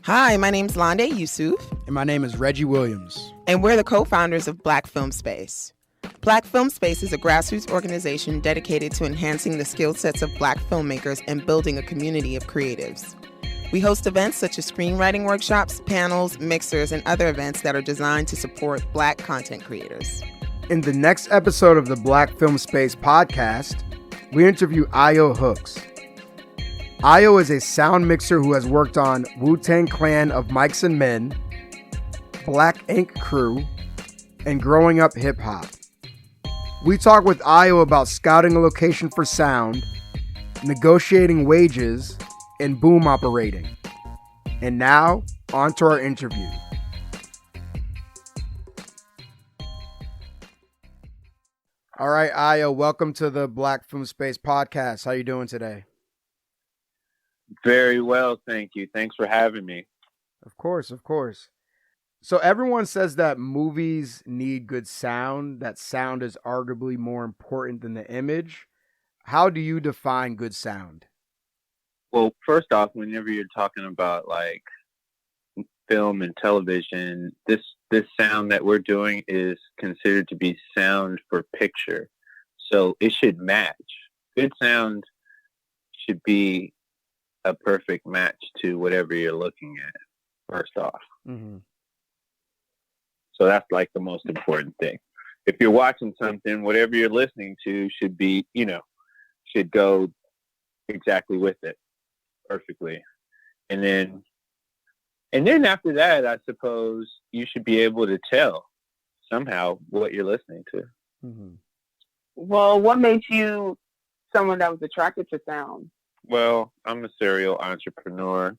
Hi, my name's Londe Yusuf. And my name is Reggie Williams. And we're the co-founders of Black Film Space. Black Film Space is a grassroots organization dedicated to enhancing the skill sets of Black filmmakers and building a community of creatives. We host events such as screenwriting workshops, panels, mixers, and other events that are designed to support Black content creators. In the next episode of the Black Film Space podcast, we interview Ayo Hooks. Ayo is a sound mixer who has worked on Wu-Tang Clan of Mics and Men, Black Ink Crew, and Growing Up Hip Hop. We talk with Ayo about scouting a location for sound, negotiating wages, and boom operating. And now, on to our interview. All right, Ayo, welcome to the Black Film Space podcast. How you doing today? Very well, thank you. Thanks for having me. Of course. So everyone says that movies need good sound, that sound is arguably more important than the image. How do you define good sound? Well, first off, whenever you're talking about like film and television, this sound that we're doing is considered to be sound for picture. So it should match. Good sound should be a perfect match to whatever you're looking at, first off. Mm-hmm. So that's like the most important thing. If you're watching something, whatever you're listening to should be, should go exactly with it perfectly. And then after that, I suppose you should be able to tell somehow what you're listening to. Mm-hmm. Well, what made you someone that was attracted to sound? Well, I'm a serial entrepreneur.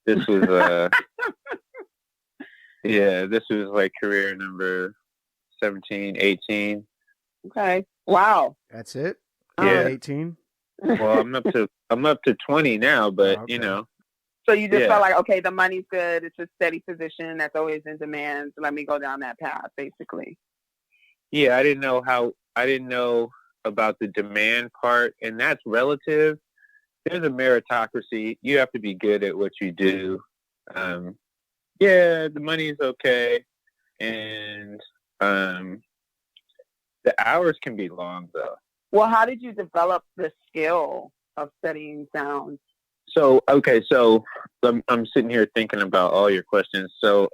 This was this was like career number 17, 18. Okay. Wow. That's it? Yeah. 18? Well, I'm up to 20 now, but Oh, okay. So you just felt like, okay, the money's good. It's a steady position that's always in demand. So let me go down that path, basically. Yeah, I didn't know about the demand part, and that's relative. There's a meritocracy. You have to be good at what you do. The money is okay, and the hours can be long, though. Well, how did you develop the skill of studying sound? So I'm sitting here thinking about all your questions. So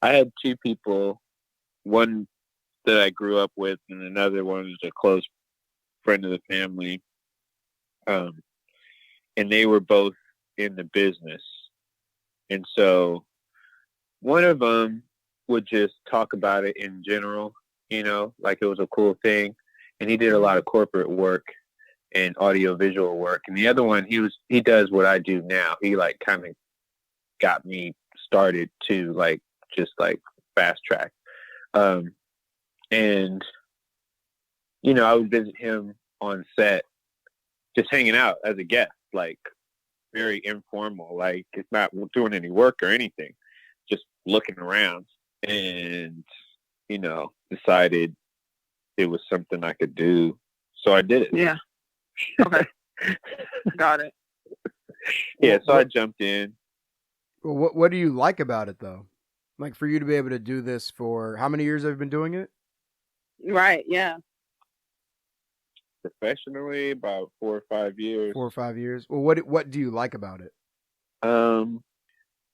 I had two people, one that I grew up with, and another one is a close friend of the family. And they were both in the business. And so one of them would just talk about it in general, like it was a cool thing. And he did a lot of corporate work and audio-visual work. And the other one, he does what I do now. He like kind of got me started to just fast track. And, I would visit him on set, just hanging out as a guest, like very informal, like it's not doing any work or anything, just looking around, and decided it was something I could do, so I did it. Yeah. Okay. Got it. Yeah, so I jumped in. Well, what do you like about it, though? Like, for you to be able to do this for how many years have you been doing it? Right, yeah. Professionally, about 4 or 5 years. 4 or 5 years. Well, what do you like about it? I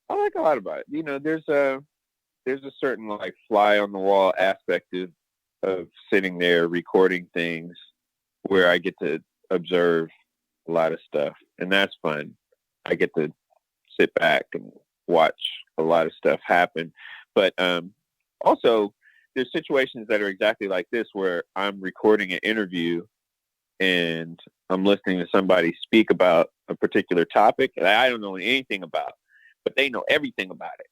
like a lot about it. There's a certain like fly on the wall aspect of sitting there recording things where I get to observe a lot of stuff, and that's fun. I get to sit back and watch a lot of stuff happen. But also there's situations that are exactly like this where I'm recording an interview and I'm listening to somebody speak about a particular topic that I don't know anything about, but they know everything about it.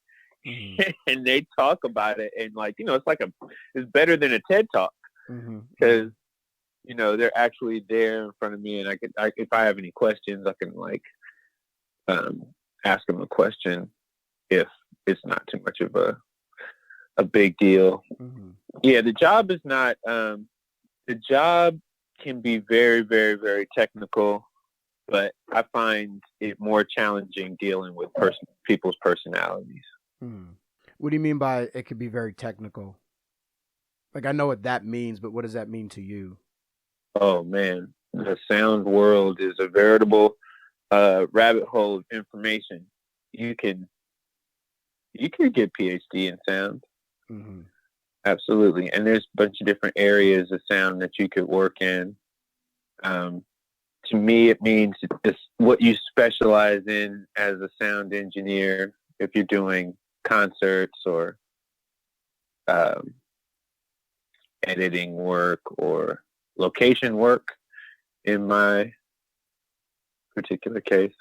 Mm-hmm. And they talk about it, and it's better than a TED Talk, because they're actually there in front of me, and if I have any questions, I can ask them a question if it's not too much of a big deal. Mm-hmm. Yeah, the job is not. The job can be very, very, very technical, but I find it more challenging dealing with personal people's personalities. What do you mean by it could be very technical? Like, I know what that means, but what does that mean to you? Oh man, the sound world is a veritable rabbit hole of information. You could get PhD in sound. Absolutely. And there's a bunch of different areas of sound that you could work in. To me, it means it's what you specialize in as a sound engineer. If you're doing concerts or editing work or location work, in my particular case,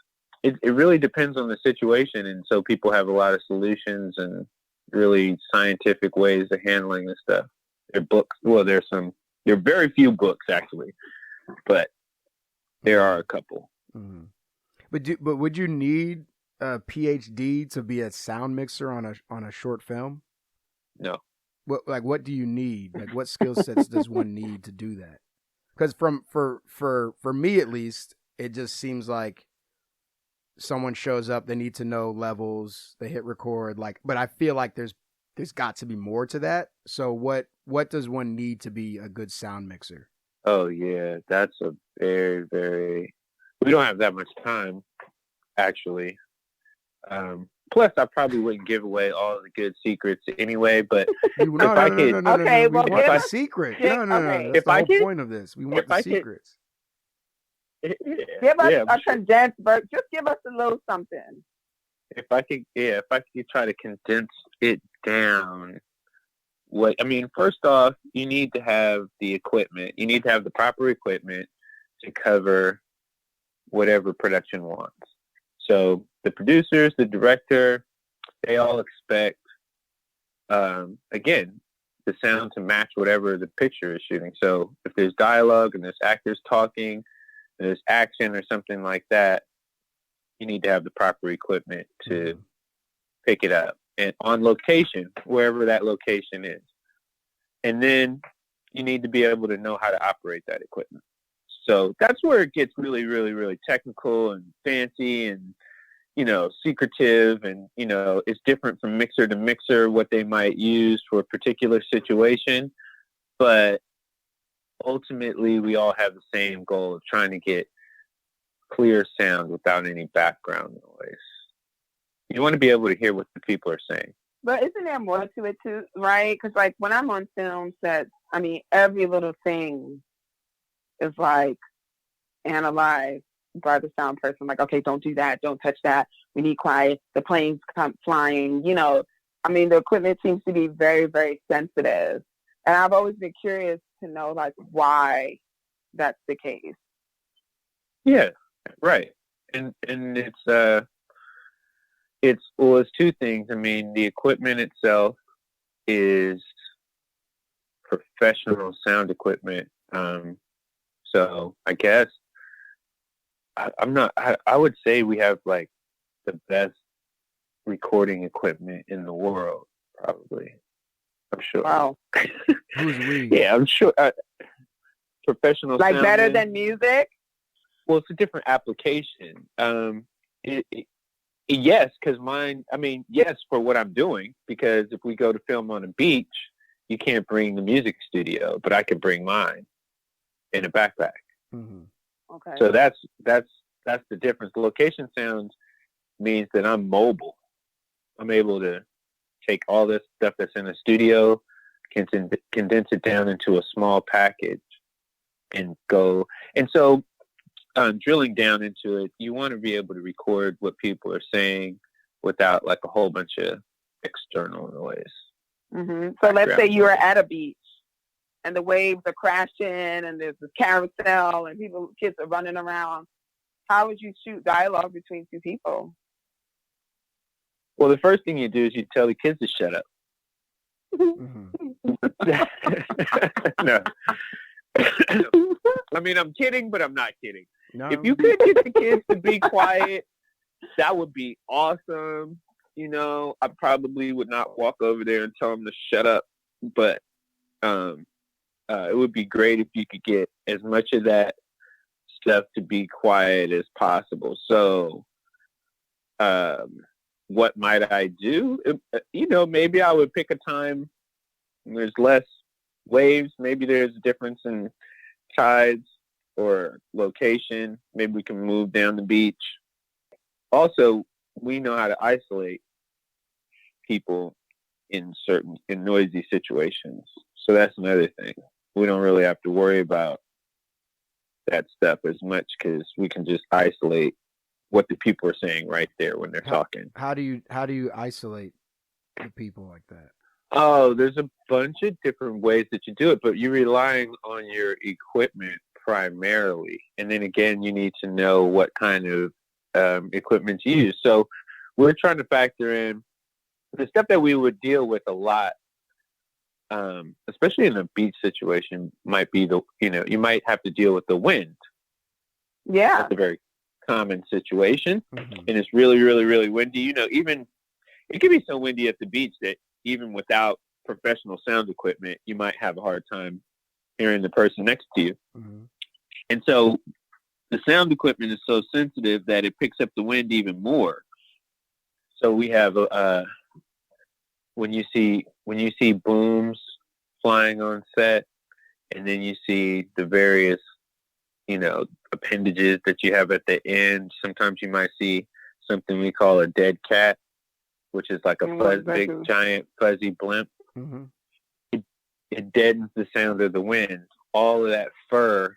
it really depends on the situation. And so people have a lot of solutions and really scientific ways of handling this stuff. There are books. Well, there are very few books actually, but there are a couple. But would you need a PhD to be a sound mixer on a short film? No. What do you need? Like, what skill sets does one need to do that? Because for me at least, it just seems like someone shows up, they need to know levels, they hit record, but I feel like there's got to be more to that. So what does one need to be a good sound mixer? Oh yeah, that's a very, very, we don't have that much time actually. Plus I probably wouldn't give away all the good secrets anyway, but we want the secret. No. That's if the I whole could, point of this. We want the secrets. Give us a condensed version. Just give us a little something. If I could try to condense it down. First off, you need to have the equipment. You need to have the proper equipment to cover whatever production wants. So the producers, the director, they all expect, again, the sound to match whatever the picture is shooting. So if there's dialogue and there's actors talking, there's action or something like that, you need to have the proper equipment to pick it up. And on location, wherever that location is. And then you need to be able to know how to operate that equipment. So that's where it gets really, really, really technical and fancy and, secretive. And, it's different from mixer to mixer, what they might use for a particular situation. But ultimately, we all have the same goal of trying to get clear sound without any background noise. You want to be able to hear what the people are saying. But isn't there more to it too, right? Because when I'm on film sets, every little thing is analyzed by the sound person. Okay, don't do that, don't touch that. We need quiet. The planes come flying. The equipment seems to be very, very sensitive, and I've always been curious to know why that's the case. Yeah, right. And it's two things. The equipment itself is professional sound equipment. So I guess I would say we have the best recording equipment in the world, probably. I'm sure. Wow. Who's we? Yeah, I'm sure. Professional sound. Better than music? Well, it's a different application. Yes, because mine, yes, for what I'm doing, because if we go to film on a beach, you can't bring the music studio, but I could bring mine in a backpack. Okay. So that's the difference. Location sounds means that I'm mobile. I'm able to take all this stuff that's in the studio, condense it down into a small package and go. And so drilling down into it, you want to be able to record what people are saying without a whole bunch of external noise. So let's say you are at a beach and the waves are crashing and there's this carousel and kids are running around. How would you shoot dialogue between two people? Well, the first thing you do is you tell the kids to shut up. No. I'm kidding, but I'm not kidding. No. If you could get the kids to be quiet, that would be awesome. I probably would not walk over there and tell them to shut up, but it would be great if you could get as much of that stuff to be quiet as possible. So what might I do? Maybe I would pick a time when there's less waves. Maybe there's a difference in tides or location. Maybe we can move down the beach. Also, we know how to isolate people in noisy situations. So that's another thing. We don't really have to worry about that stuff as much because we can just isolate what the people are saying right there when they're talking. How do you isolate the people like that? Oh, there's a bunch of different ways that you do it, but you're relying on your equipment primarily. And then again, you need to know what kind of equipment to use. So we're trying to factor in the stuff that we would deal with a lot, especially in a beach situation, might be you might have to deal with the wind. Yeah. That's a very common situation. Mm-hmm. And it's really, really, really windy. Even it can be so windy at the beach that even without professional sound equipment, you might have a hard time hearing the person next to you. Mm-hmm. And so the sound equipment is so sensitive that it picks up the wind even more. So we have when you see booms flying on set, and then you see the various appendages that you have at the end. Sometimes you might see something we call a dead cat, which is like a big giant fuzzy blimp. Mm-hmm. It deadens the sound of the wind. All of that fur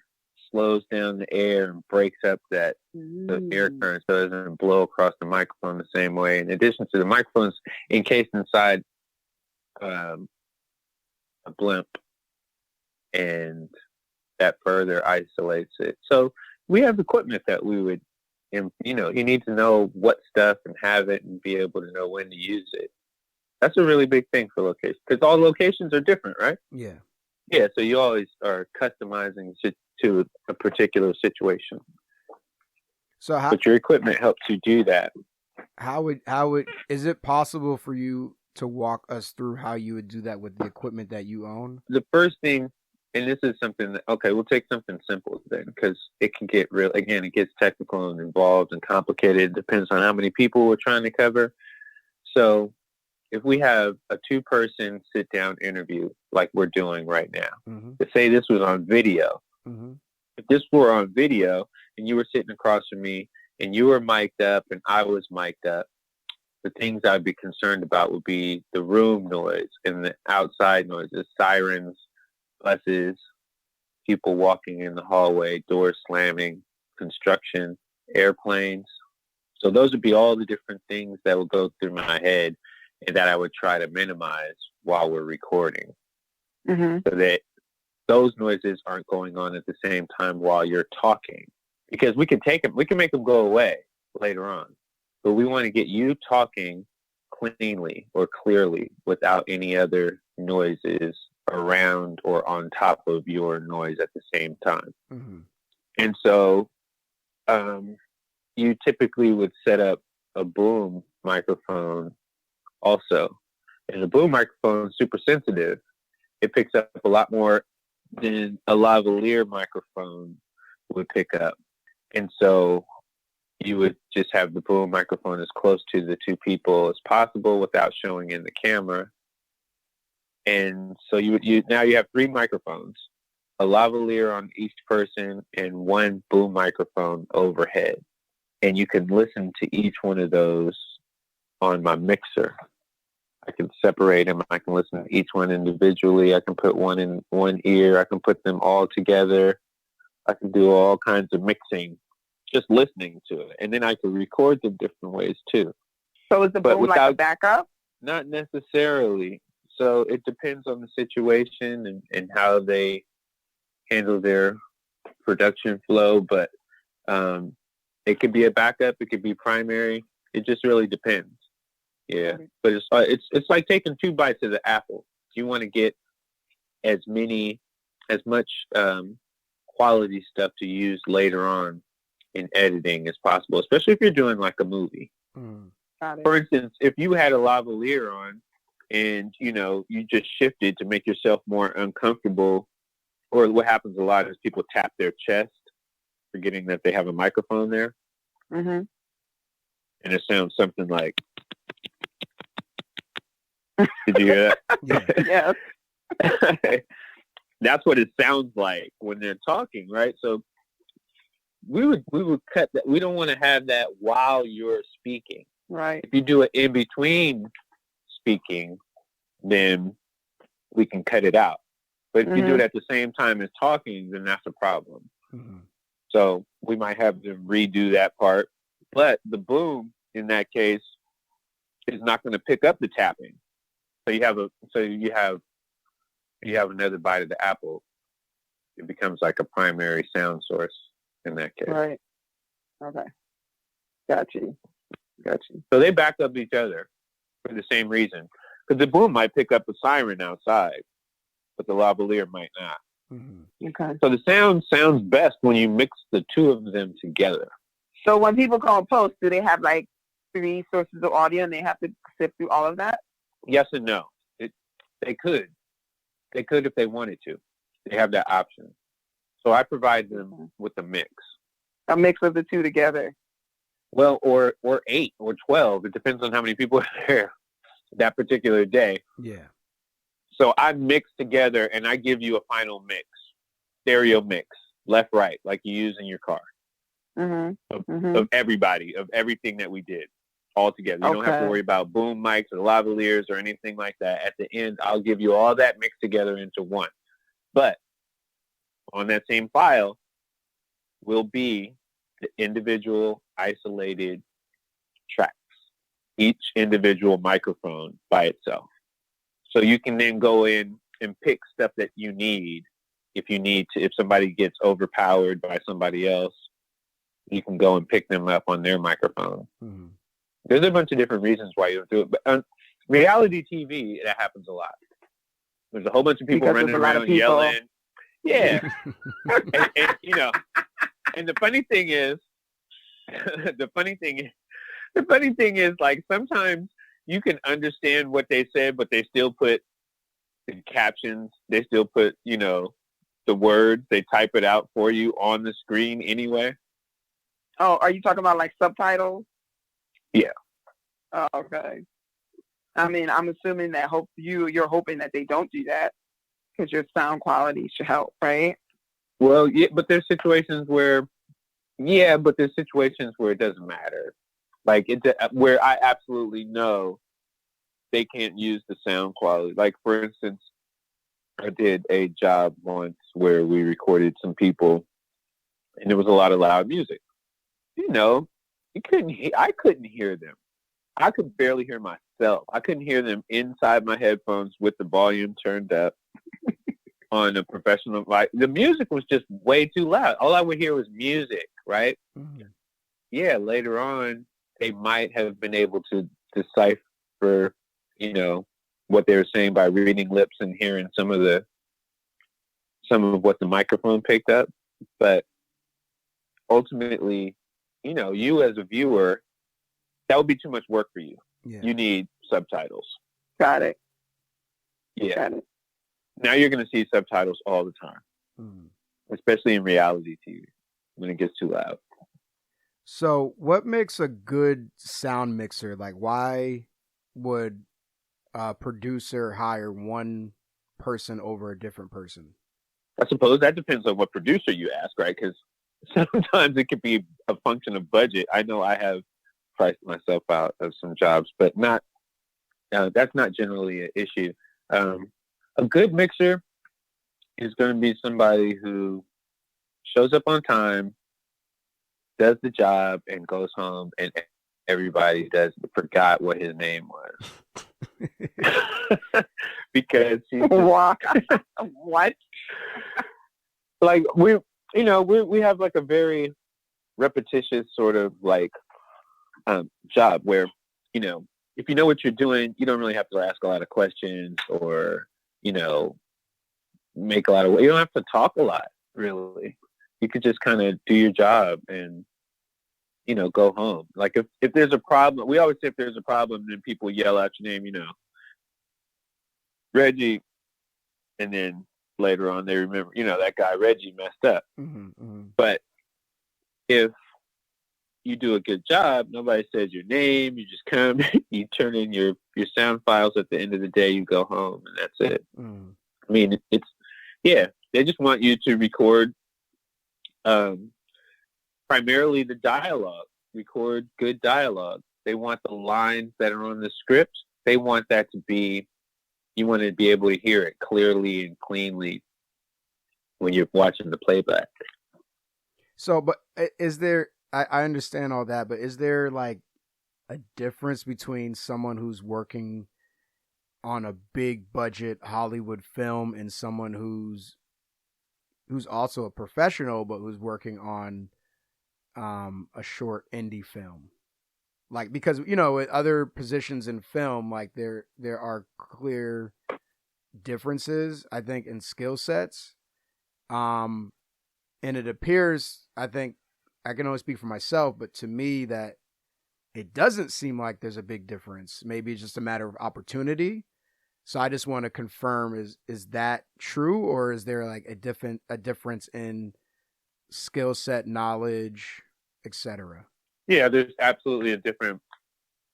slows down the air and breaks up the air current so it doesn't blow across the microphone the same way. In addition to the microphones encased inside a blimp, and that further isolates it. So we have equipment that we would, you need to know what stuff and have it and be able to know when to use it. That's a really big thing for locations because all locations are different, right? Yeah. Yeah. So you always are customizing to a particular situation. But your equipment helps you do that. How is it possible for you to walk us through how you would do that with the equipment that you own? The first thing, and this is something that, okay, we'll take something simple then, because it can get it gets technical and involved and complicated. It depends on how many people we're trying to cover. So if we have a 2-person sit-down interview like we're doing right now, mm-hmm. to say this was on video, mm-hmm. if this were on video and you were sitting across from me and you were mic'd up and I was mic'd up, the things I'd be concerned about would be the room noise and the outside noises, sirens, buses, people walking in the hallway, doors slamming, construction, airplanes. So those would be all the different things that would go through my head and that I would try to minimize while we're recording. Mm-hmm. So that those noises aren't going on at the same time while you're talking. Because we can make them go away later on. But we want to get you talking cleanly or clearly without any other noises around or on top of your noise at the same time. Mm-hmm. And so you typically would set up a boom microphone also. And the boom microphone is super sensitive. It picks up a lot more than a lavalier microphone would pick up. And so you would just have the boom microphone as close to the 2 people as possible without showing in the camera. And so now you have 3 microphones, a lavalier on each person and 1 boom microphone overhead. And you can listen to each one of those on my mixer. I can separate them. I can listen to each one individually. I can put one in one ear. I can put them all together. I can do all kinds of mixing, just listening to it. And then I can record them different ways too. So is the boom like a backup? Not necessarily. So it depends on the situation and how they handle their production flow. But it could be a backup. It could be primary. It just really depends. Yeah, but it's like taking 2 bites of the apple. You want to get as much quality stuff to use later on in editing as possible, especially if you're doing like a movie. Got it. For instance, if you had a lavalier on and you just shifted to make yourself more uncomfortable, or what happens a lot is people tap their chest, forgetting that they have a microphone there, mm-hmm. and it sounds something like. Did you hear that? Yeah. Yes. That's what it sounds like when they're talking, right? So we would cut that. We don't want to have that while you're speaking. Right. If you do it in between speaking, then we can cut it out. But if you do it at the same time as talking, then that's a problem. Mm-hmm. So we might have to redo that part. But the boom in that case is not going to pick up the tapping. So you have another bite of the apple. It becomes like a primary sound source in that case. Right. Okay. Got you. So they back up each other for the same reason. Because the boom might pick up a siren outside, but the lavalier might not. Mm-hmm. Okay. So the sound sounds best when you mix the two of them together. So when people call post, do they have like 3 sources of audio and they have to sift through all of that? Yes and no. They could. They could if they wanted to. They have that option. So I provide them with a mix. A mix of the two together. Well, or 8 or 12. It depends on how many people are there that particular day. Yeah. So I mix together and I give you a final mix, stereo mix, left, right, like you use in your car. Of everybody, of everything that we did all together. You don't have to worry about boom mics or lavaliers or anything like that. At the end, I'll give you all that mixed together into one. But on that same file will be the individual isolated tracks, each individual microphone by itself. So you can then go in and pick stuff that you need. If somebody gets overpowered by somebody else, you can go and pick them up on their microphone. Mm-hmm. There's a bunch of different reasons why you don't do it. But on reality TV, that happens a lot. There's a whole bunch of people running around yelling. Yeah. And the funny thing is, like, sometimes you can understand what they said, but they still put the captions. They still put, the words. They type it out for you on the screen anyway. Oh, are you talking about like subtitles? Yeah. Oh, okay. I mean, I'm assuming that you're hoping that they don't do that because your sound quality should help, right? Well, yeah, but there's situations where it doesn't matter. Like where I absolutely know they can't use the sound quality. Like, for instance, I did a job once where we recorded some people and there was a lot of loud music. I couldn't hear them. I could barely hear myself. I couldn't hear them inside my headphones with the volume turned up on a professional. Like, the music was just way too loud. All I would hear was music, right? Mm-hmm. Yeah, later on, they might have been able to decipher, what they were saying by reading lips and hearing some of what the microphone picked up. But ultimately, you as a viewer, that would be too much work for you. Yeah. You need subtitles. Got it. Yeah. Got it. Now you're going to see subtitles all the time, especially in reality TV when it gets too loud. So what makes a good sound mixer? Like, why would a producer hire one person over a different person? I suppose that depends on what producer you ask, right? Because sometimes it could be a function of budget. I know I have priced myself out of some jobs, but that's not generally an issue. A good mixer is going to be somebody who shows up on time, does the job, and goes home, and everybody forgot what his name was. Because what? Like, we have like a very repetitious sort of like job where, if you know what you're doing, you don't really have to ask a lot of questions or, make a lot of, you don't have to talk a lot, really. You could just kind of do your job and, go home. Like, if there's a problem, we always say if there's a problem, then people yell out your name, Reggie, and then later on they remember, that guy Reggie messed up. Mm-hmm, mm-hmm. But if you do a good job, nobody says your name. You just come, you turn in your sound files. At the end of the day, you go home, and that's it. I mean, they just want you to record primarily the dialogue, record good dialogue. They want the lines that are on the script. They want that to be, you want to be able to hear it clearly and cleanly when you're watching the playback. So, but is there, I understand all that, but is there like a difference between someone who's working on a big budget Hollywood film and someone who's also a professional, but who's working on a short indie film? Like, because, you know, with other positions in film, like there are clear differences, I think, in skill sets. And it appears, I think, I can only speak for myself, but to me that it doesn't seem like there's a big difference. Maybe it's just a matter of opportunity. So I just want to confirm, is that true, or is there like a difference in skill set, knowledge, etc.? Yeah, there's absolutely a different.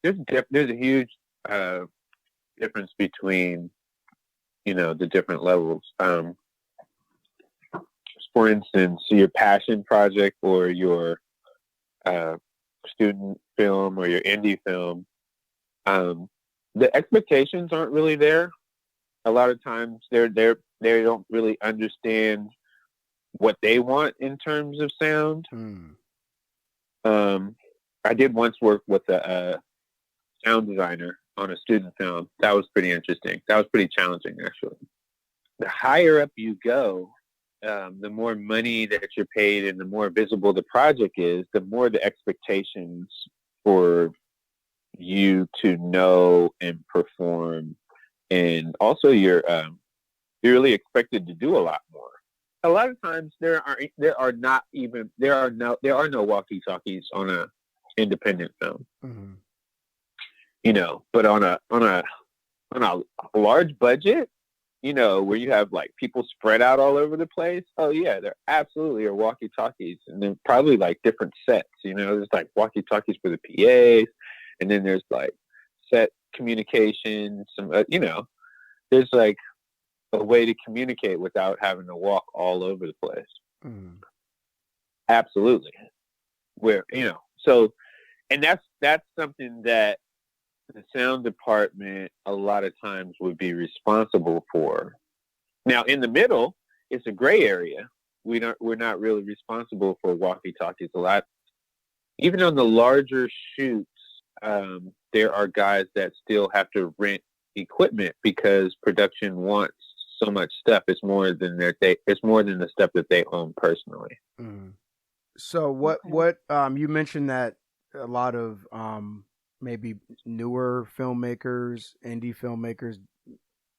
There's a huge difference between, you know, the different levels. For instance, your passion project or your student film or your indie film, the expectations aren't really there. A lot of times they don't really understand what they want in terms of sound. I did once work with a sound designer on a student film. That was pretty interesting. That was pretty challenging, actually. The higher up you go, the more money that you're paid and the more visible the project is, the more the expectations for you to know and perform. And also you're really expected to do a lot more. A lot of times there are no walkie-talkies on a independent film. You know, but on a large budget, you know, where you have like people spread out all over the place. Oh yeah, there absolutely are walkie-talkies, and then probably like different sets. You know, there's like walkie-talkies for the PAs, and then there's like set communication. Some, you know, there's like a way to communicate without having to walk all over the place. Absolutely, where, you know, so, and that's something that the sound department a lot of times would be responsible for. Now, in the middle, it's a gray area. We're not really responsible for walkie-talkies a lot. Even on the larger shoots, there are guys that still have to rent equipment because production wants so much stuff. It's more than the stuff that they own personally. So what you mentioned that a lot of maybe newer filmmakers, indie filmmakers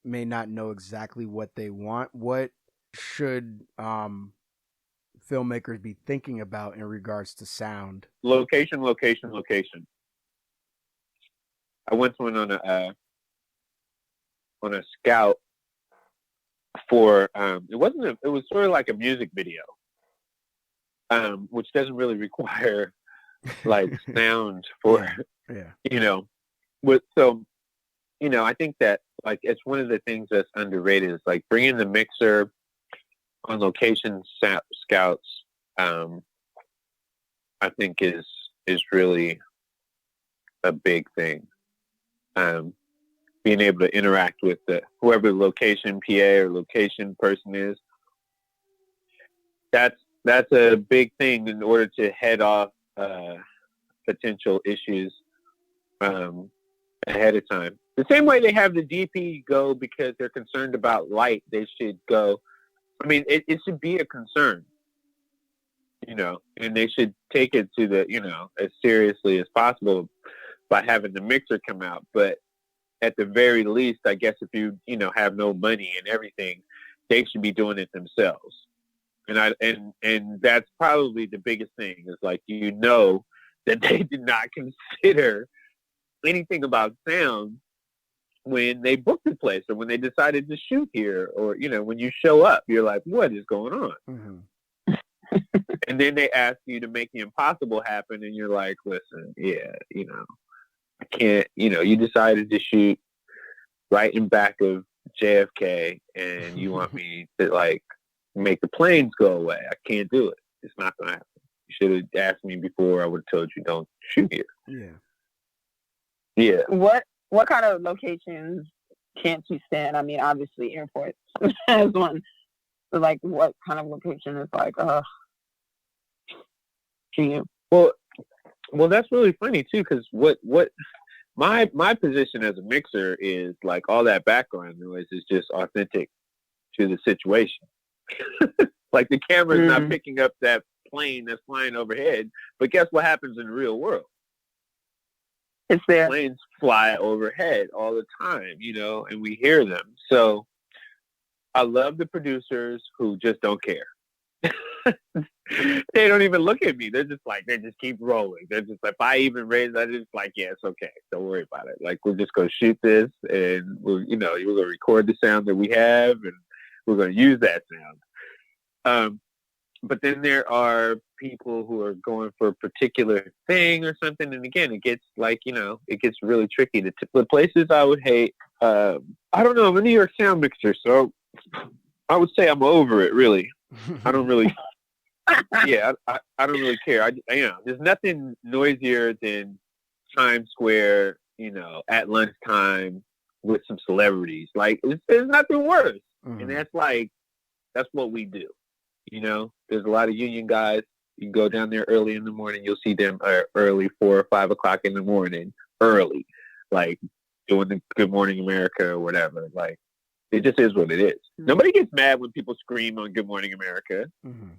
may not know exactly what they want. What should filmmakers be thinking about in regards to sound? Location. I went to one on a scout for it was sort of like a music video, which doesn't really require like sound for you know. So, you know, I think that like it's one of the things that's underrated is like bringing the mixer on location scouts. I think is really a big thing. Being able to interact with whoever the location PA or location person is. That's a big thing in order to head off potential issues ahead of time. The same way they have the DP go because they're concerned about light, they should go. I mean, it should be a concern, you know, and they should take it to the, you know, as seriously as possible by having the mixer come out. But at the very least, I guess if you know, have no money and everything, they should be doing it themselves. And that's probably the biggest thing is like, you know, that they did not consider anything about sound when they booked the place or when they decided to shoot here, or, you know, when you show up, you're like, what is going on? And then they ask you to make the impossible happen, and you're like, listen, yeah, I can't, you decided to shoot right in back of JFK, and you want me to, like, make the planes go away. I can't do it. It's not going to happen. You should have asked me before. I would have told you, don't shoot here. Yeah. Yeah. What kind of locations can't you stand? I mean, obviously airports has one. So, like, what kind of location is like, to you? Well, that's really funny too, because what my position as a mixer is, like, all that background noise is just authentic to the situation. Like, the camera's not picking up that plane that's flying overhead, but guess what happens in the real world? It's there. Planes fly overhead all the time, and we hear them. So I love the producers who just don't care. They don't even look at me. They're just like, they just keep rolling. They're just like, if I even raise that, it's like, yeah, it's okay. Don't worry about it. Like, we're just going to shoot this, and we're going to record the sound that we have, and we're going to use that sound. But then there are people who are going for a particular thing or something. And again, it gets like, it gets really tricky. The places I would hate, I don't know, I'm a New York sound mixer, so I would say I'm over it, really. I don't really, I don't really care. There's nothing noisier than Times Square, at lunchtime with some celebrities. Like, there's nothing worse. And that's what we do. There's a lot of union guys. You go down there early in the morning, you'll see them early, 4 or 5 o'clock in the morning, early, like doing the Good Morning America or whatever. Like, it just is what it is. Mm-hmm. Nobody gets mad when people scream on Good Morning America, and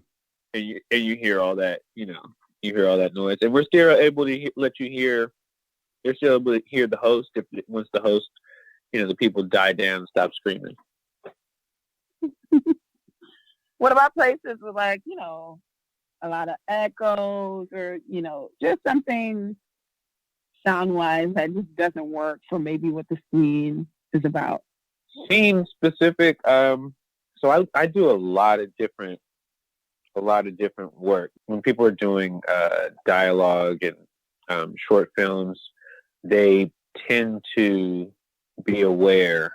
you hear all that, you hear all that noise. And we're still able to let you hear. You're still able to hear the host once the host, the people die down and stop screaming. What about places with, like, a lot of echoes or, just something sound-wise that just doesn't work for maybe what the scene is about? Scene specific. So I do a lot of different work. When people are doing dialogue and short films, they tend to be aware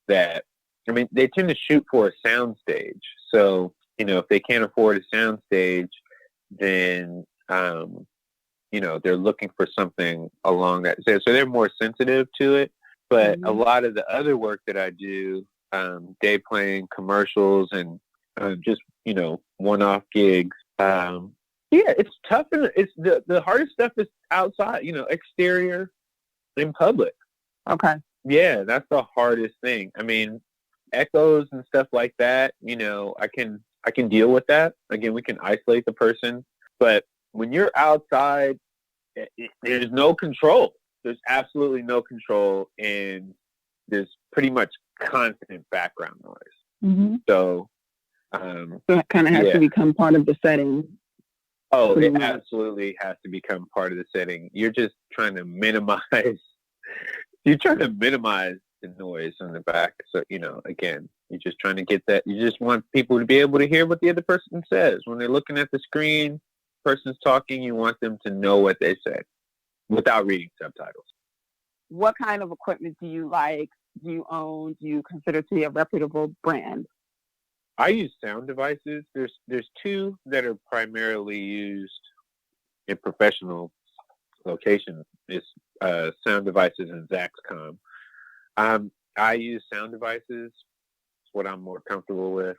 that, they tend to shoot for a soundstage. So, if they can't afford a soundstage, then, they're looking for something along that. So they're more sensitive to it. But a lot of the other work that I do, day playing commercials and just, one-off gigs. It's tough. And it's the hardest stuff is outside, exterior in public. Okay. Yeah, that's the hardest thing. Echoes and stuff like that, I can deal with that. Again, we can isolate the person. But when you're outside, there's no control. There's absolutely no control, and there's pretty much constant background noise. Mm-hmm. So it kind of has to become part of the setting. Oh, it absolutely has to become part of the setting. You're just trying to minimize. You're trying to minimize the noise in the back. So, again, you're just trying to get that. You just want people to be able to hear what the other person says. When they're looking at the screen, person's talking, you want them to know what they say without reading subtitles. What kind of equipment do you like? Do you own? Do you consider to be a reputable brand? I use sound devices. There's two that are primarily used in professional locations. It's sound devices and Zaxcom. I use sound devices. It's what I'm more comfortable with.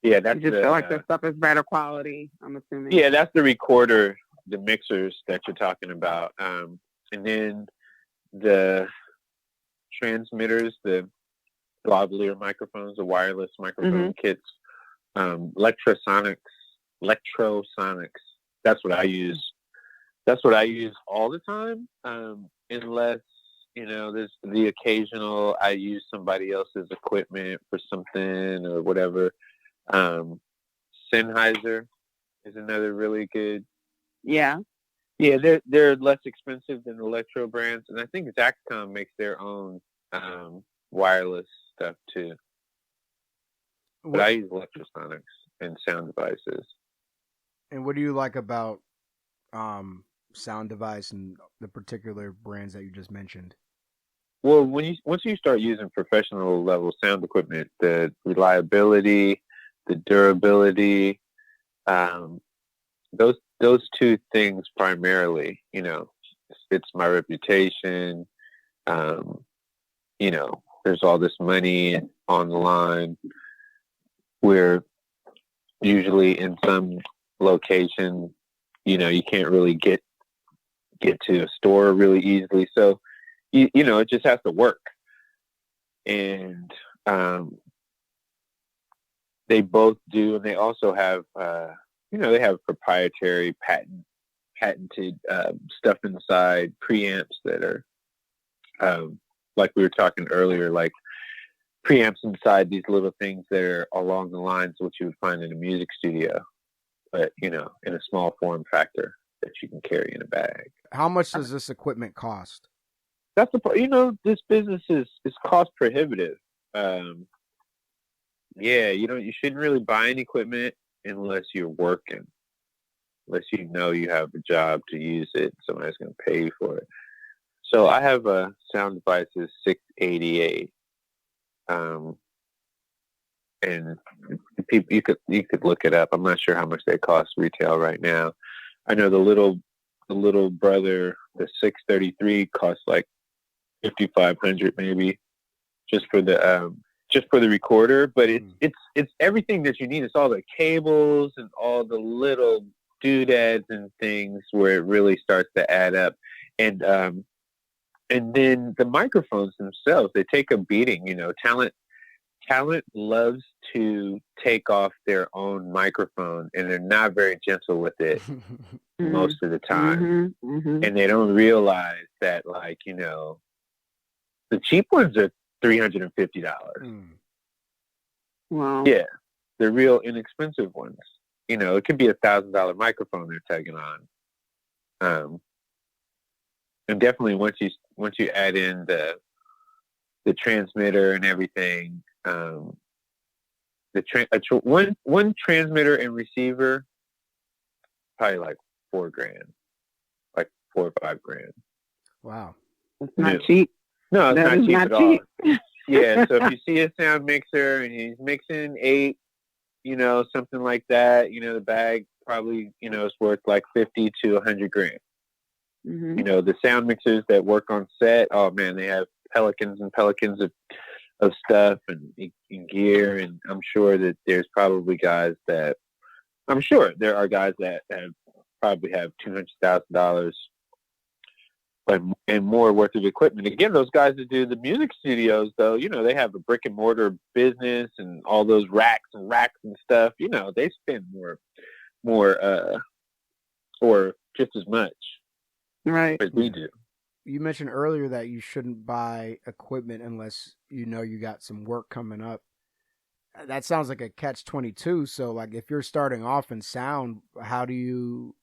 Yeah, that's you just feel like their stuff is better quality, I'm assuming. Yeah, that's the recorder, the mixers that you're talking about. And then the transmitters, the lavalier microphones, the wireless microphone kits, electrosonics. That's what I use. That's what I use all the time. Unless, there's the occasional, I use somebody else's equipment for something or whatever. Sennheiser is another really good. Yeah. Yeah, they're less expensive than electro brands, and I think Zaxcom makes their own wireless stuff too. But I use electrosonics and sound devices. And what do you like about Sound Device and the particular brands that you just mentioned? Well, once you start using professional level sound equipment, the reliability, the durability, um, those two things primarily, it's my reputation. Um, there's all this money on the line. We're usually in some location, you can't really get to a store really easily. So, it just has to work. And they both do, and they also have, they have proprietary patented stuff inside preamps that are, like we were talking earlier, like preamps inside these little things that are along the lines of what you would find in a music studio, but, in a small form factor that you can carry in a bag. How much does this equipment cost? That's the part. This business is cost prohibitive. You shouldn't really buy any equipment unless you're working, unless you have a job to use it. Somebody's going to pay you for it. So I have a Sound Devices 688, and people, you could look it up. I'm not sure how much they cost retail right now. I know the little brother, the 633, costs like $5,500 maybe, just for the recorder. But it's everything that you need. It's all the cables and all the little doodads and things where it really starts to add up. And then the microphones themselves, they take a beating. Talent loves to take off their own microphone, and they're not very gentle with it most of the time. And they don't realize that, the cheap ones are $350. Wow. Yeah, the real inexpensive ones. It could be $1,000 microphone they're tagging on. And definitely once you add in the transmitter and everything, one transmitter and receiver, probably like $4,000, like $4 or $5,000. Wow, it's not cheap. No, it's not cheap at cheap. all. Yeah, so if you see a sound mixer and he's mixing 8, something like that, the bag probably, is worth like $50,000 to $100,000. The sound mixers that work on set, oh man, they have pelicans and pelicans of stuff and gear, and I'm sure that there are guys that probably have $200,000 and more worth of equipment. Again, those guys that do the music studios, though, they have a brick and mortar business and all those racks and stuff. They spend more or just as much, right, as we do. You mentioned earlier that you shouldn't buy equipment unless you got some work coming up. That sounds like a catch-22. So, like, if you're starting off in sound, how do you,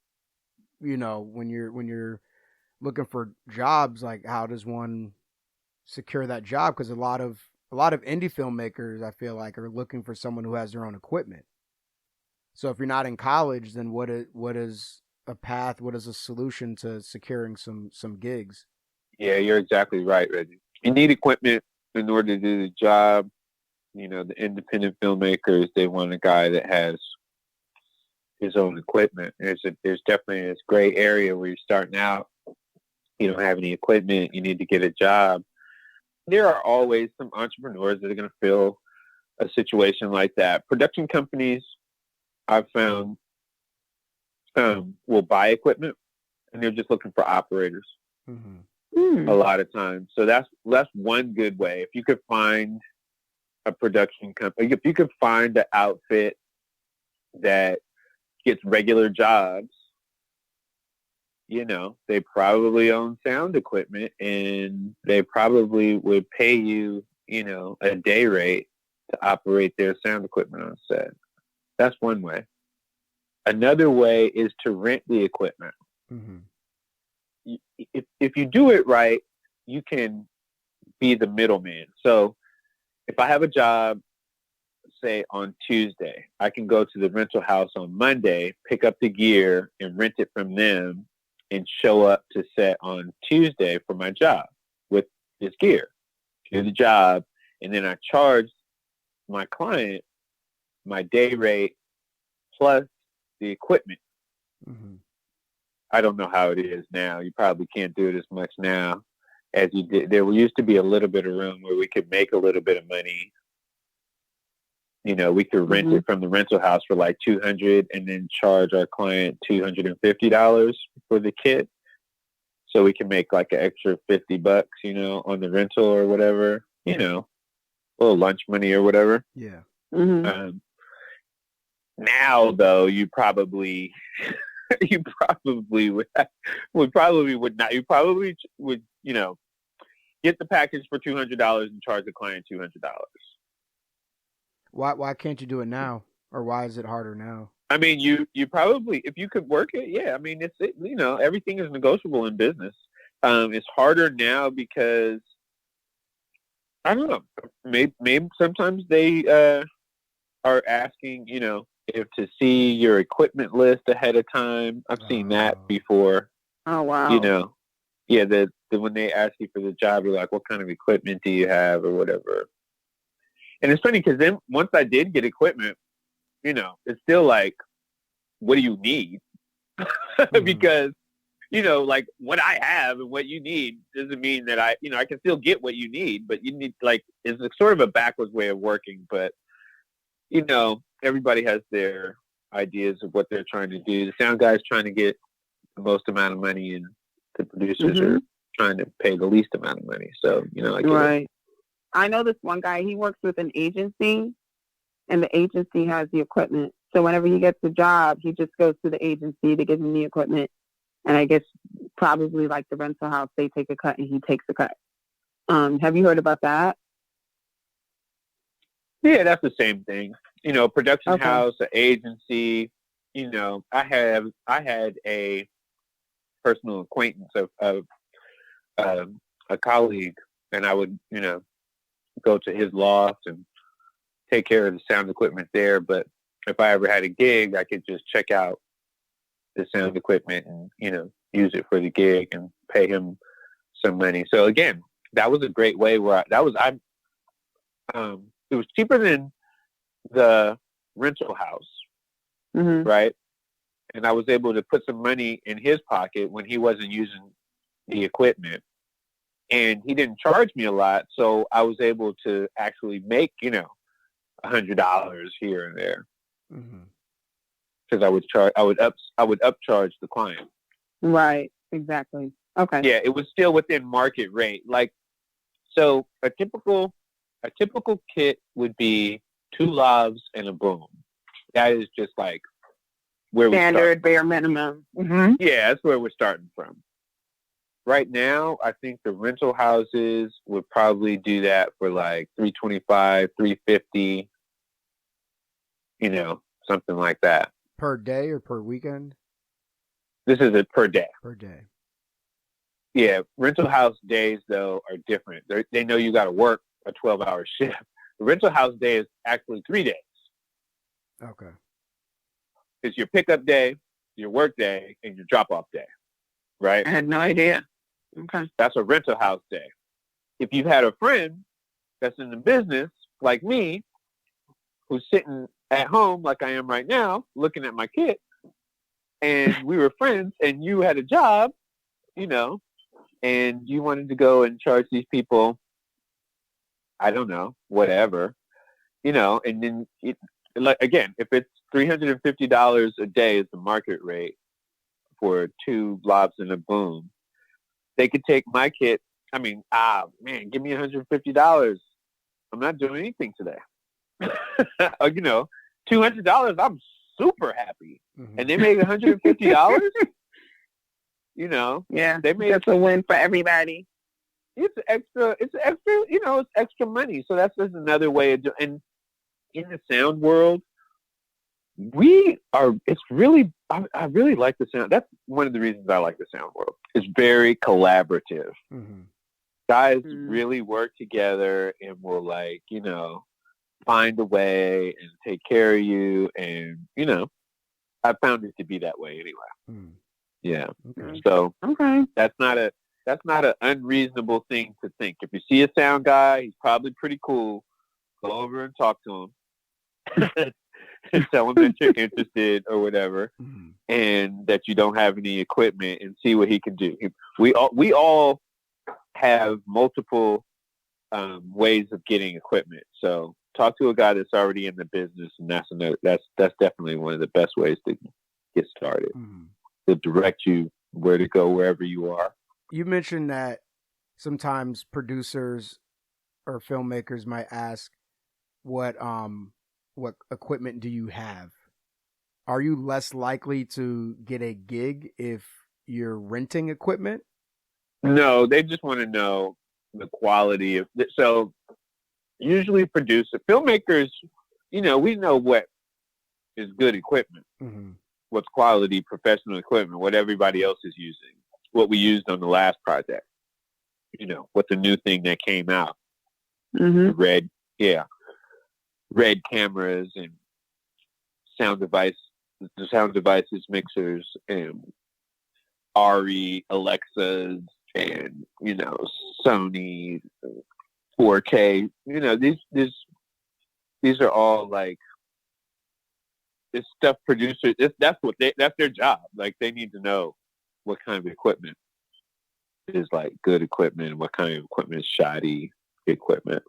when you're looking for jobs, like, how does one secure that job? Because a lot of indie filmmakers, I feel like, are looking for someone who has their own equipment. So if you're not in college, then what is a path? What is a solution to securing some gigs? Yeah, you're exactly right, Reggie. You need equipment in order to do the job. The independent filmmakers, they want a guy that has his own equipment. There's definitely this gray area where you're starting out. You don't have any equipment. You need to get a job. There are always some entrepreneurs that are going to fill a situation like that. Production companies, I've found, will buy equipment, and they're just looking for operators. A lot of times. So that's one good way. If you could find a production company, if you could find an outfit that gets regular jobs, they probably own sound equipment, and they probably would pay you, a day rate to operate their sound equipment on set. That's one way. Another way is to rent the equipment. If you do it right, you can be the middleman. So if I have a job, say on Tuesday. I can go to the rental house on Monday, pick up the gear and rent it from them and show up to set on Tuesday for my job with this gear. Do the job, and then I charge my client my day rate plus the equipment. Mm-hmm. I don't know how it is now. You probably can't do it as much now as you did. There used to be a little bit of room where we could make a little bit of money. You know, we could rent it from the rental house for like $200 and then charge our client $250 for the kit. So we can make like an extra $50, you know, on the rental or whatever, you know, a little lunch money or whatever. Yeah. Mm-hmm. Now though, you probably would not. You probably would, you know, get the package for $200 and charge the client $200. Why can't you do it now? Or why is it harder now? I mean, you probably, if you could work it, yeah. I mean, you know, everything is negotiable in business. It's harder now because I don't know. Maybe sometimes they are asking, you know, if to see your equipment list ahead of time. I've seen that before. Oh wow. You know, yeah. The when they ask you for the job, you're like, what kind of equipment do you have or whatever. And it's funny because then once I did get equipment, you know, it's still like, what do you need? Because, you know, like what I have and what you need doesn't mean that I can still get what you need, but you need, like, it's sort of a backwards way of working. But, you know, everybody has their ideas of what they're trying to do. The sound guy's trying to get the most amount of money and the producers are trying to pay the least amount of money. So, you know, I get it. I know this one guy, he works with an agency and the agency has the equipment. So whenever he gets a job, he just goes to the agency to give him the equipment. And I guess probably like the rental house, they take a cut and he takes a cut. Have you heard about that? Yeah, that's the same thing. You know, production house, an agency. You know, I had a personal acquaintance of a colleague, and I would, you know, go to his loft and take care of the sound equipment there. But if I ever had a gig, I could just check out the sound equipment and, you know, use it for the gig and pay him some money. So again, that was a great way where it was cheaper than the rental house, right? And I was able to put some money in his pocket when he wasn't using the equipment. And he didn't charge me a lot, so I was able to actually make, you know, $100 here and there. Because I would upcharge the client. Right, exactly. Okay. Yeah, it was still within market rate. Like, so a typical kit would be 2 lavs and a boom. That is just like where we start. Standard, bare minimum. Yeah, that's where we're starting from. Right now, I think the rental houses would probably do that for like $325, $350, you know, something like that. Per day or per weekend? This is it per day. Per day. Yeah, rental house days, though, are different. They know you got to work a 12-hour shift. The rental house day is actually 3 days. Okay. It's your pickup day, your work day, and your drop-off day, right? I had no idea. Okay. That's a rental house day. If you've had a friend that's in the business, like me, who's sitting at home like I am right now, looking at my kit, and we were friends, and you had a job, you know, and you wanted to go and charge these people, I don't know, whatever, you know, and then, again, if it's $350 a day is the market rate for 2 lavs and a boom, they could take my kit. I mean, man, give me $150. I'm not doing anything today. You know, $200, I'm super happy. And they made $150. You know, yeah, they made that's a win for everybody. It's extra, you know, it's extra money. So that's just another way of doing. And in the sound world, it's really, I really like the sound. That's one of the reasons I like the sound world. It's very collaborative. Guys really work together and will, like, you know, find a way and take care of you. And, you know, I found it to be that way anyway. Mm. Yeah. Okay. So Okay. that's not an unreasonable thing to think. If you see a sound guy, he's probably pretty cool. Go over and talk to him. And tell him that you're interested or whatever, and that you don't have any equipment, and see what he can do. We all have multiple ways of getting equipment. So talk to a guy that's already in the business, and that's definitely one of the best ways to get started. To direct you where to go wherever you are. You mentioned that sometimes producers or filmmakers might ask, what equipment do you have? Are you less likely to get a gig if you're renting equipment? No, they just want to know the quality of it. So usually filmmakers, you know, we know what is good equipment, what's quality professional equipment, what everybody else is using, what we used on the last project, you know, what the new thing that came out, the red cameras and sound devices, mixers, and RE Alexas, and, you know, Sony 4K. You know, these are all like this stuff. Producers, that's their job. Like, they need to know what kind of equipment is like good equipment and what kind of equipment is shoddy equipment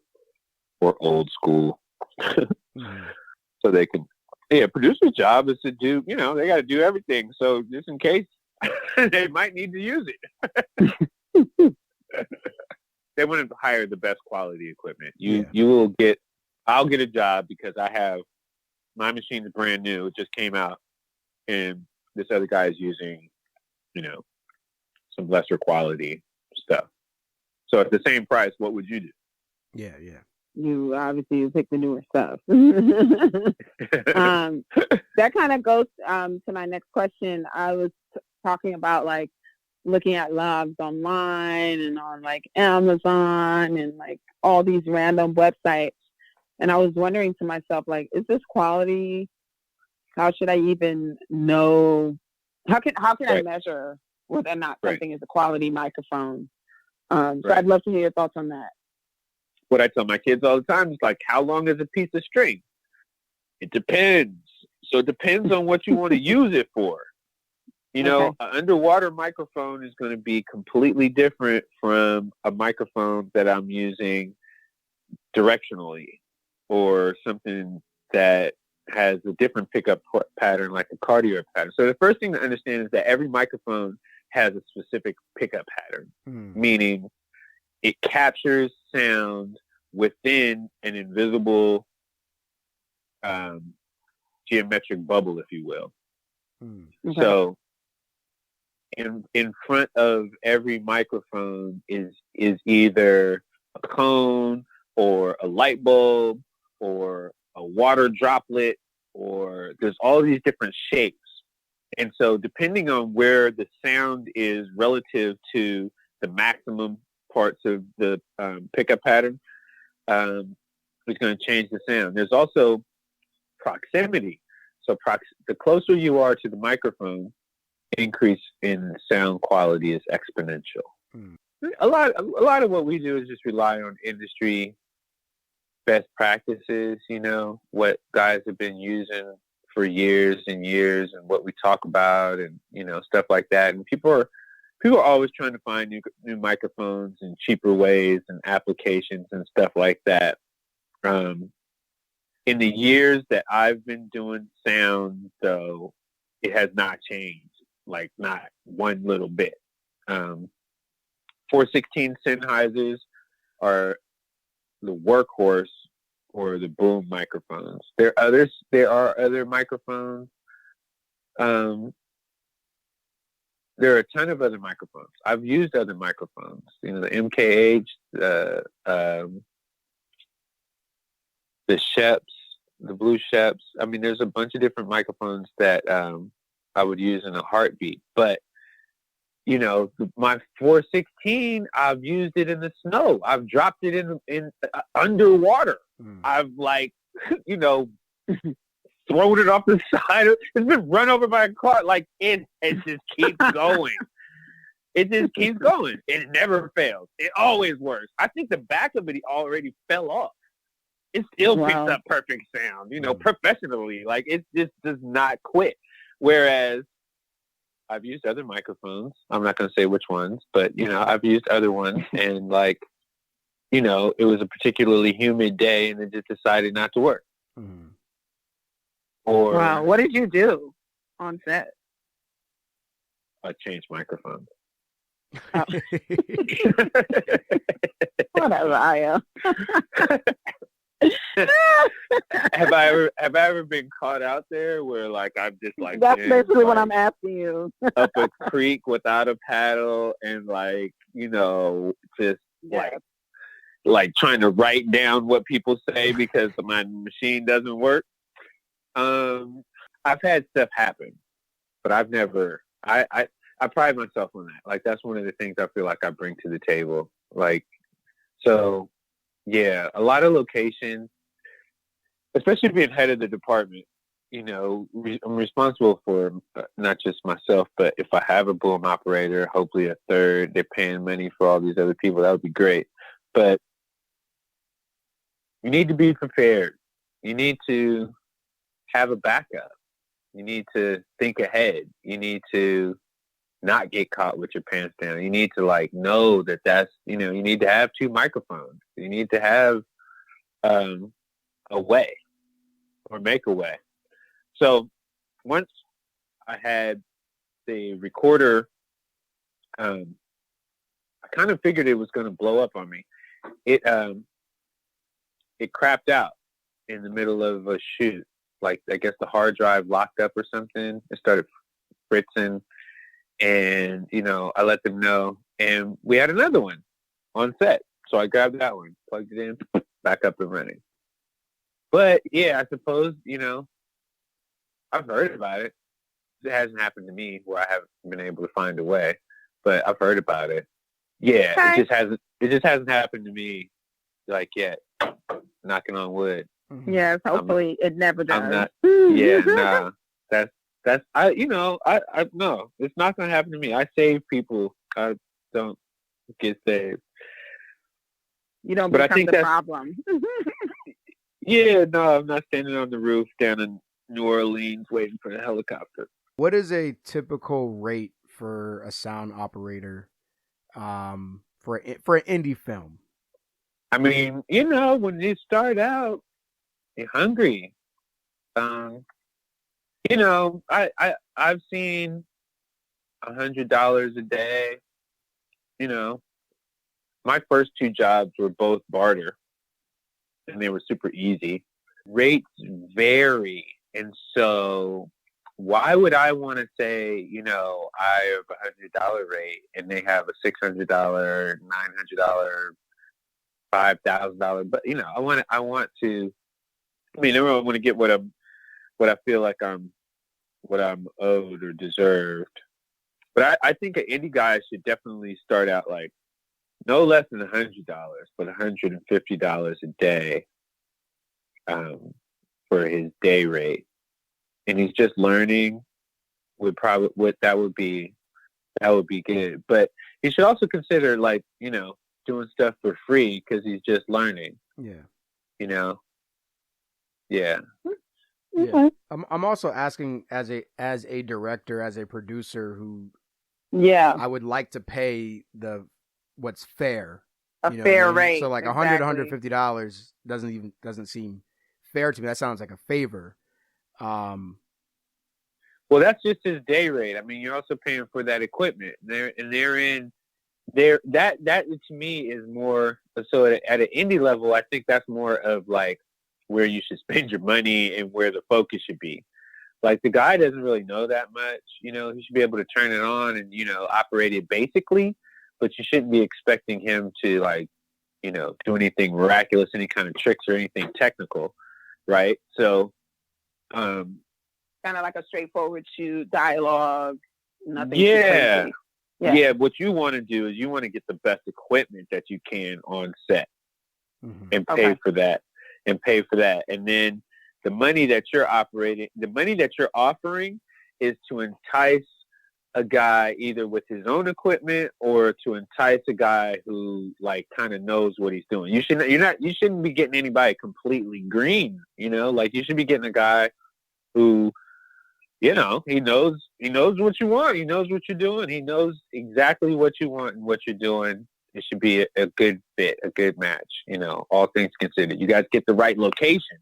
or old school. So they can, producer's job is to do, you know, they got to do everything. So just in case they might need to use it. They want to hire the best quality equipment. I'll get a job because my machine is brand new. It just came out, and this other guy is using, you know, some lesser quality stuff. So at the same price, what would you do? Yeah. You obviously pick the newer stuff. That kind of goes to my next question. I was talking about like looking at logs online and on like Amazon and like all these random websites. And I was wondering to myself, like, is this quality? How should I even know? How can I measure whether or not something is a quality microphone? So I'd love to hear your thoughts on that. What I tell my kids all the time is like, how long is a piece of string? It depends. So it depends on what you want to use it for. You know, an underwater microphone is going to be completely different from a microphone that I'm using directionally, or something that has a different pickup pattern, like a cardiac pattern. So the first thing to understand is that every microphone has a specific pickup pattern, meaning it captures sound within an invisible geometric bubble, if you will. So in front of every microphone is either a cone or a light bulb or a water droplet, or there's all these different shapes. And so depending on where the sound is relative to the maximum parts of the pickup pattern, is going to change the sound. There's also proximity. So the closer you are to the microphone, increase in sound quality is exponential. A lot of what we do is just rely on industry best practices, you know, what guys have been using for years and years, and what we talk about, and, you know, stuff like that. And people are always trying to find new microphones and cheaper ways and applications and stuff like that. In the years that I've been doing sound, though, it has not changed, like not one little bit. 416 Sennheisers are the workhorse or the boom microphones. There are other microphones. There are a ton of other microphones. I've used other microphones. You know, the MKH, the Sheps, the Blue Sheps. I mean, there's a bunch of different microphones that I would use in a heartbeat. But, you know, my 416, I've used it in the snow. I've dropped it in underwater. I've like you know, thrown it off the side. It's been run over by a car. Like, it just keeps going. It just keeps going. It never fails. It always works. I think the back of it already fell off. It still picks up perfect sound, you know, professionally. Like, it just does not quit. Whereas I've used other microphones. I'm not going to say which ones, but, you know, I've used other ones. And, like, you know, it was a particularly humid day and it just decided not to work. Mm-hmm. Or wow, what did you do on set? I changed microphones. Oh. Whatever, Ayo. have I ever been caught out there where, like, I'm just like, that's basically like, what I'm asking you. up a creek without a paddle and, like, you know, just like trying to write down what people say because my machine doesn't work. I've had stuff happen, but I've never. I pride myself on that. Like, that's one of the things I feel like I bring to the table. Like, so yeah, a lot of locations, especially being head of the department. You know, I'm responsible for not just myself, but if I have a boom operator, hopefully a third, they're paying money for all these other people. That would be great. But you need to be prepared. You need to have a backup. You need to think ahead. You need to not get caught with your pants down. You need to, like, know that that's, you know, you need to have 2 microphones. You need to have a way or make a way. So once I had the recorder, I kind of figured it was going to blow up on me. It crapped out in the middle of a shoot. Like, I guess the hard drive locked up or something. It started fritzing, and, you know, I let them know, and we had another one on set. So I grabbed that one, plugged it in, back up and running. But yeah, I suppose, you know, I've heard about it. It hasn't happened to me where I haven't been able to find a way, but I've heard about it. Yeah, okay. It just hasn't happened to me, like, yet. Knocking on wood. Yes, hopefully it never does. I'm not. Yeah, nah. That's you know, I no, it's not gonna happen to me. I save people. I don't get saved. You don't But I become think the problem. Yeah, no, I'm not standing on the roof down in New Orleans waiting for the helicopter. What is a typical rate for a sound operator for an indie film? I mean, you know, when you start out, you're hungry. You know, I've seen $100 a day. You know, my first 2 jobs were both barter, and they were super easy. Rates vary, and so why would I want to say, you know, I have $100 rate and they have a $600, $900, $5,000? But, you know, I want to. I mean, everyone want to get what I feel like what I'm owed or deserved. But I think an indie guy should definitely start out like no less than $100, but $150 a day for his day rate, and he's just learning. That would be good. But he should also consider, like, you know, doing stuff for free because he's just learning. Yeah. You know. Yeah. Yeah. I'm also asking as a director, as a producer who I would like to pay what's fair. A fair rate. So like exactly. $150 doesn't seem fair to me. That sounds like a favor. Well, that's just his day rate. I mean, you're also paying for that equipment. That to me is more so at an indie level. I think that's more of like where you should spend your money and where the focus should be. Like, the guy doesn't really know that much. You know, he should be able to turn it on and, you know, operate it basically, but you shouldn't be expecting him to, like, you know, do anything miraculous, any kind of tricks or anything technical, right? So, kind of like a straightforward shoot, dialogue, nothing. Yeah. Too crazy. Yeah. What you want to do is you want to get the best equipment that you can on set and pay for that. and pay for that. And then the money that you're offering is to entice a guy either with his own equipment or to entice a guy who like kind of knows what he's doing. You shouldn't be getting anybody completely green, like you should be getting a guy who, he knows what you want. He knows what you're doing. He knows exactly what you want and what you're doing. It should be a good fit, a good match, all things considered. You guys get the right location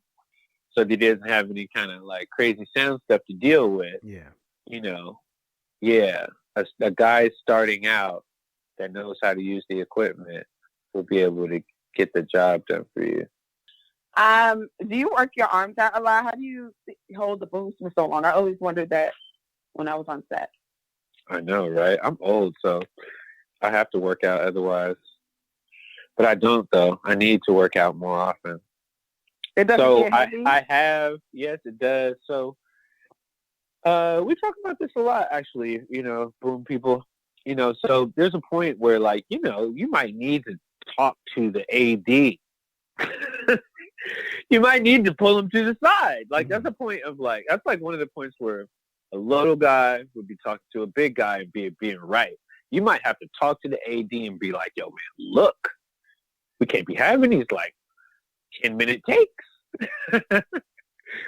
so that he doesn't have any kind of like crazy sound stuff to deal with. Yeah. Yeah. A guy starting out that knows how to use the equipment will be able to get the job done for you. Do you work your arms out a lot? How do you hold the booms for so long? I always wondered that when I was on set. I know, right? I'm old, so I have to work out otherwise. But I don't, though. I need to work out more often. It doesn't get heavy? I have, yes, it does. So we talk about this a lot, actually, boom people. So there's a point where, like, you might need to talk to the AD. You might need to pull him to the side. Like, that's a point of, like, that's like one of the points where a little guy would be talking to a big guy and being right. You might have to talk to the AD and be like, yo, man, look, we can't be having these, like, 10-minute takes.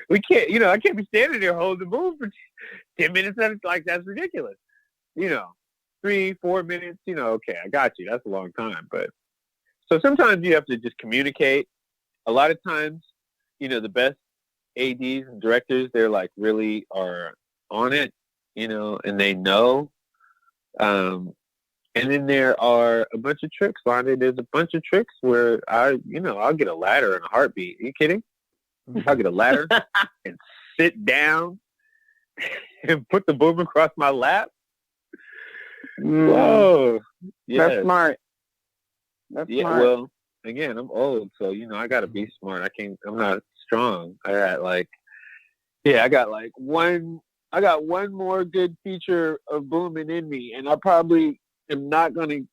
We can't, I can't be standing there holding the boom for 10 minutes. That's ridiculous. 3-4 minutes, okay, I got you. That's a long time. But so sometimes you have to just communicate. A lot of times, the best ADs and directors, they're like really are on it, and they know. And then there are a bunch of tricks, Lonnie. There's a bunch of tricks where I'll get a ladder in a heartbeat. Are you kidding? I'll get a ladder and sit down and put the boom across my lap. Whoa. Yes. That's smart. That's smart. Well, again, I'm old, so, I got to be smart. I'm not strong. I got one more good feature of booming in me, and I probably am not going to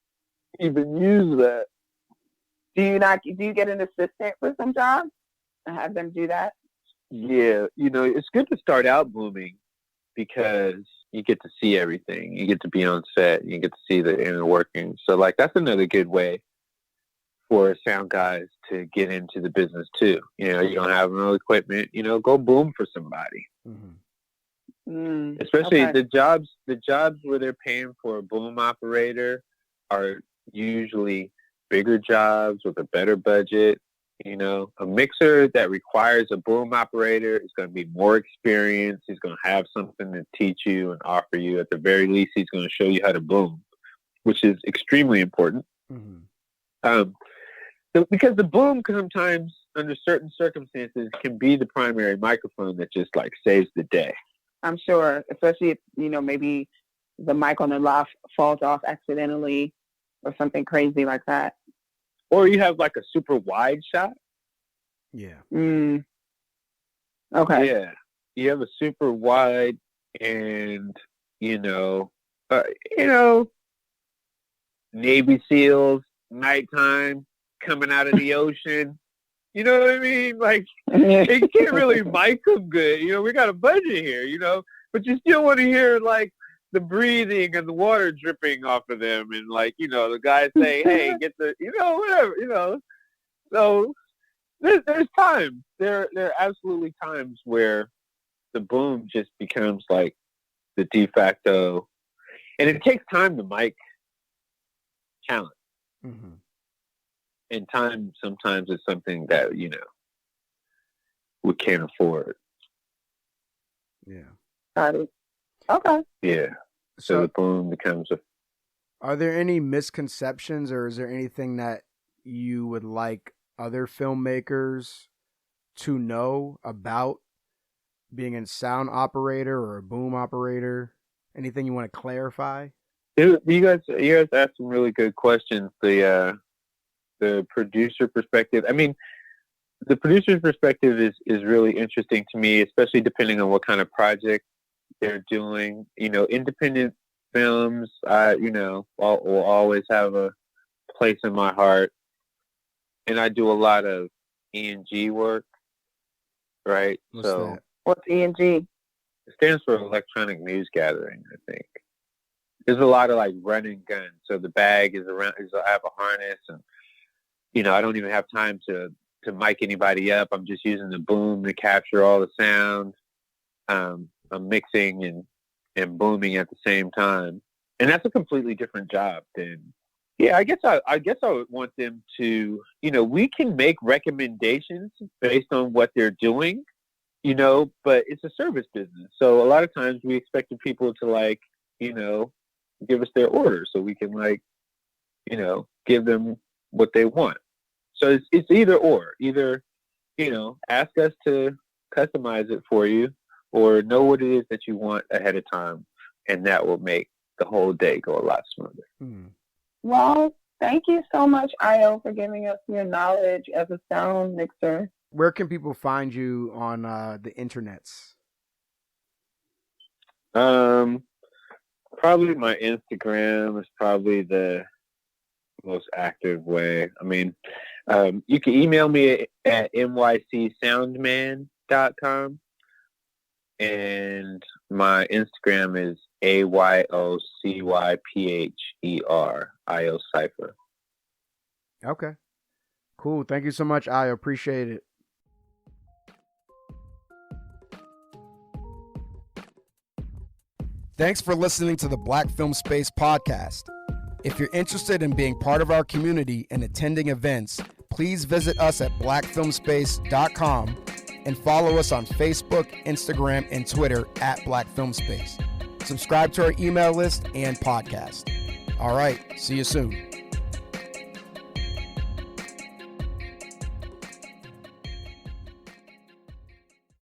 even use that. Do you get an assistant for some jobs and have them do that? Yeah. It's good to start out booming because you get to see everything. You get to be on set. You get to see the inner workings. So, like, that's another good way for sound guys to get into the business too. You don't have no equipment, go boom for somebody. Especially okay. the jobs where they're paying for a boom operator are usually bigger jobs with a better budget. A mixer that requires a boom operator is going to be more experienced. He's going to have something to teach you and offer you. At the very least, he's going to show you how to boom, which is extremely important. Because the boom sometimes, under certain circumstances, can be the primary microphone that just like saves the day. I'm sure, especially if, maybe the mic on the loft falls off accidentally or something crazy like that. Or you have like a super wide shot. Yeah. Okay. Yeah. You have a super wide and, Navy SEALs, nighttime, coming out of the ocean. You know what I mean? Like, you can't really mic them good. We got a budget here, but you still want to hear, like, the breathing and the water dripping off of them. And, like, the guys say, hey, get the, whatever, So there's times. There are absolutely times where the boom just becomes, like, the de facto. And it takes time to mic talent. And time sometimes is something that, we can't afford. Yeah. Got it. Okay. Yeah. So the boom becomes a... Are there any misconceptions, or is there anything that you would like other filmmakers to know about being a sound operator or a boom operator? Anything you want to clarify? You guys asked some really good questions. The producer perspective. I mean, the producer's perspective is really interesting to me, especially depending on what kind of project they're doing. Independent films, will always have a place in my heart. And I do a lot of E&G work, right? What's What's E&G? it stands for electronic news gathering, I think. There's a lot of like run and gun. So the bag is around, I have a harness, and I don't even have time to mic anybody up. I'm just using the boom to capture all the sound. I'm mixing and booming at the same time. And that's a completely different job than, I guess I would want them to, we can make recommendations based on what they're doing, but it's a service business. So a lot of times we expect the people to like, give us their order so we can like, give them what they want. So it's either or. Either, ask us to customize it for you, or know what it is that you want ahead of time, and that will make the whole day go a lot smoother. Well, thank you so much, Ayo, for giving us your knowledge as a sound mixer. Where can people find you on the internets? Probably my Instagram is probably the most active way. I mean, you can email me at nycsoundman.com, and my Instagram is AYOCYPHER, Ayo Cypher. Okay, cool. Thank you so much, Ayo. Appreciate it. Thanks for listening to the Black Film Space podcast. If you're interested in being part of our community and attending events, please visit us at blackfilmspace.com and follow us on Facebook, Instagram, and Twitter at Black Film Space. Subscribe to our email list and podcast. All right, see you soon.